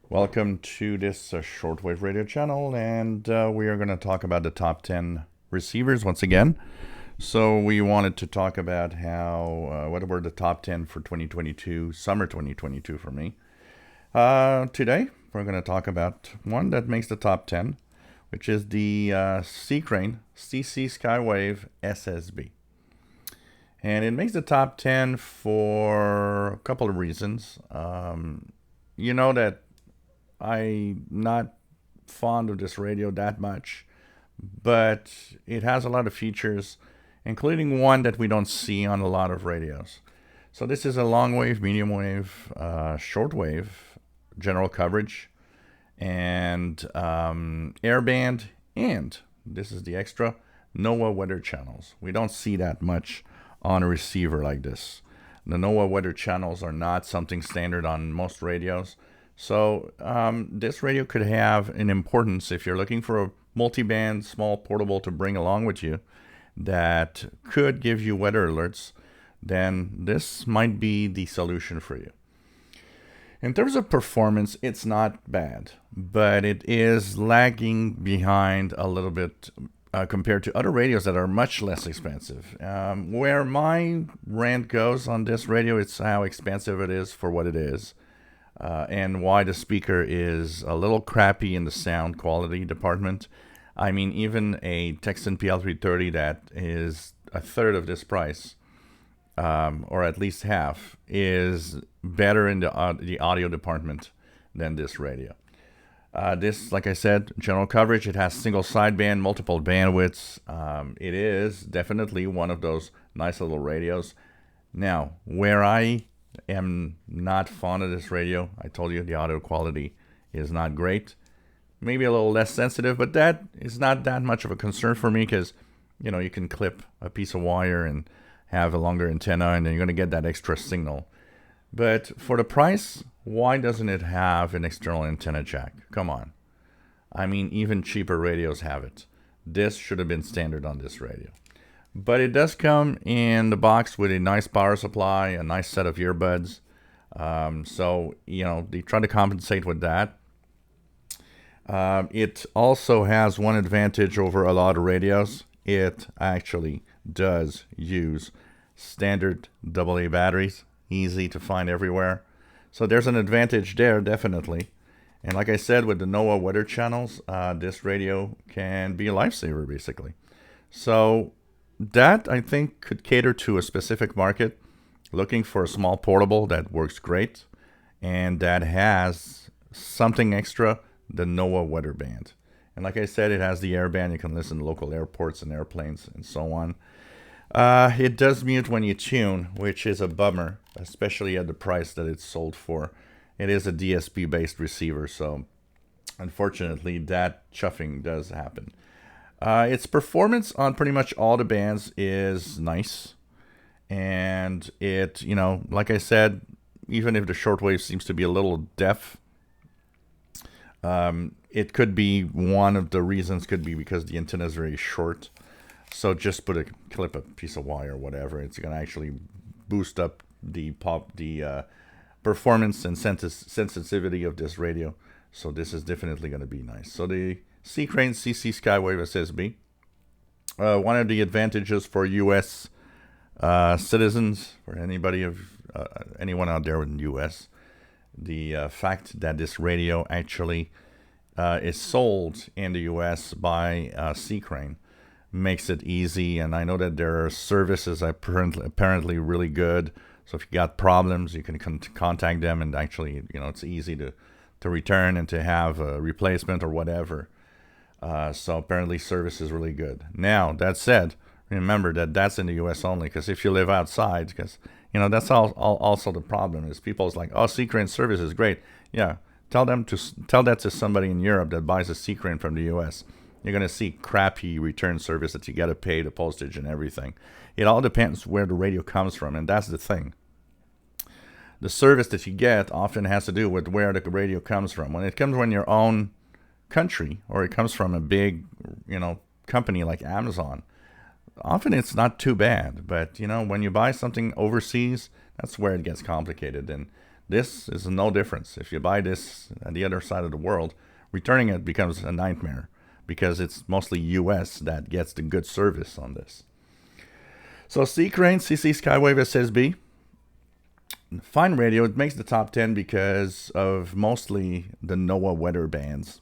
Welcome to this shortwave radio channel, and we are going to talk about the top 10 receivers once again. So we wanted to talk about how what were the top 10 for 2022, summer 2022 for me. Today we're going to talk about one that makes the top 10, which is the C Crane CCSkywaveSSB. And it makes the top 10 for a couple of reasons. You know that I'm not fond of this radio that much, but it has a lot of features, including one that we don't see on a lot of radios. So this is a long wave, medium wave, short wave, general coverage, and airband, and this is the extra, NOAA weather channels. We don't see that much on a receiver like this. The NOAA weather channels are not something standard on most radios. So this radio could have an importance if you're looking for a multi-band, small portable to bring along with you that could give you weather alerts. Then this might be the solution for you. In terms of performance, it's not bad, but it is lagging behind a little bit compared to other radios that are much less expensive. Where my rant goes on this radio, it's how expensive it is for what it is. And why the speaker is a little crappy in the sound quality department. I mean, even a Texan PL330 that is a third of this price, or at least half, is better in the audio department than this radio. This, like I said, general coverage. It has single sideband, multiple bandwidths. It is definitely one of those nice little radios. Now, where I am not fond of this radio, I told you the audio quality is not great. Maybe a little less sensitive, but that is not that much of a concern for me because, you know, you can clip a piece of wire and have a longer antenna and then you're going to get that extra signal. But for the price, why doesn't it have an external antenna jack? Come on. I mean, even cheaper radios have it. This should have been standard on this radio. But it does come in the box with a nice power supply, a nice set of earbuds. So, you know, they try to compensate with that. It also has one advantage over a lot of radios. It actually does use standard AA batteries, easy to find everywhere. So there's an advantage there, definitely. And like I said, with the NOAA weather channels, this radio can be a lifesaver, basically. So that, I think, could cater to a specific market looking for a small portable that works great and that has something extra, the NOAA weather band. And like I said, it has the airband. You can listen to local airports and airplanes and so on. It does mute when you tune, which is a bummer, especially at the price that it's sold for. It is a DSP-based receiver, so unfortunately that chuffing does happen. Its performance on pretty much all the bands is nice. And it, you know, like I said, even if the shortwave seems to be a little deaf, it could be one of the reasons could be because the antenna is very short. So just clip a piece of wire or whatever. It's going to actually boost up the performance and sensitivity of this radio. So this is definitely going to be nice. So the C Crane CCSkywaveSSB. One of the advantages for U.S. Citizens, for anyone out there in the U.S., the fact that this radio actually is sold in the U.S. by C Crane makes it easy. And I know that their services are apparently really good. So if you got problems, you can contact them, and actually, you know, it's easy to return and to have a replacement or whatever. So apparently service is really good. Now, that said, remember that that's in the U.S. only, because if you live outside, because, you know, that's also the problem is people's like, oh, C Crane service is great. Yeah, tell that to somebody in Europe that buys a C Crane from the U.S. You're going to see crappy return service that you got to pay the postage and everything. It all depends where the radio comes from, and that's the thing. The service that you get often has to do with where the radio comes from. When it comes from your own country, or it comes from a big, you know, company like Amazon, often it's not too bad. But, you know, when you buy something overseas, that's where it gets complicated. And This is no difference. If you buy this on the other side of the world, returning it becomes a nightmare because it's mostly US that gets the good service on this. So C Crane CCSkywaveSSB, fine radio. It makes the top 10 because of mostly the NOAA weather bands.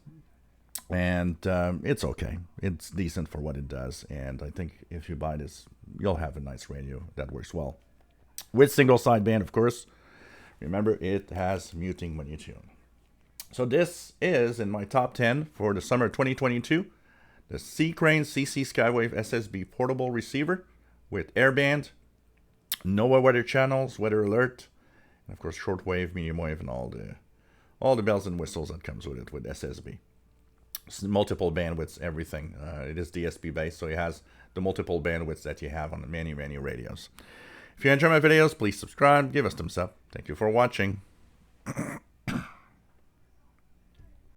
And it's okay. It's decent for what it does. And I think if you buy this, you'll have a nice radio that works well. With single sideband, of course. Remember, it has muting when you tune. So this is in my top 10 for the summer 2022. The C Crane CCSkywaveSSB portable receiver with airband, NOAA weather channels, weather alert, and of course shortwave, medium wave, and all the bells and whistles that comes with it with SSB. Multiple bandwidths, everything. It is DSP based, so it has the multiple bandwidths that you have on many radios. If you enjoy my videos, please subscribe, give us a thumbs up. Thank you for watching.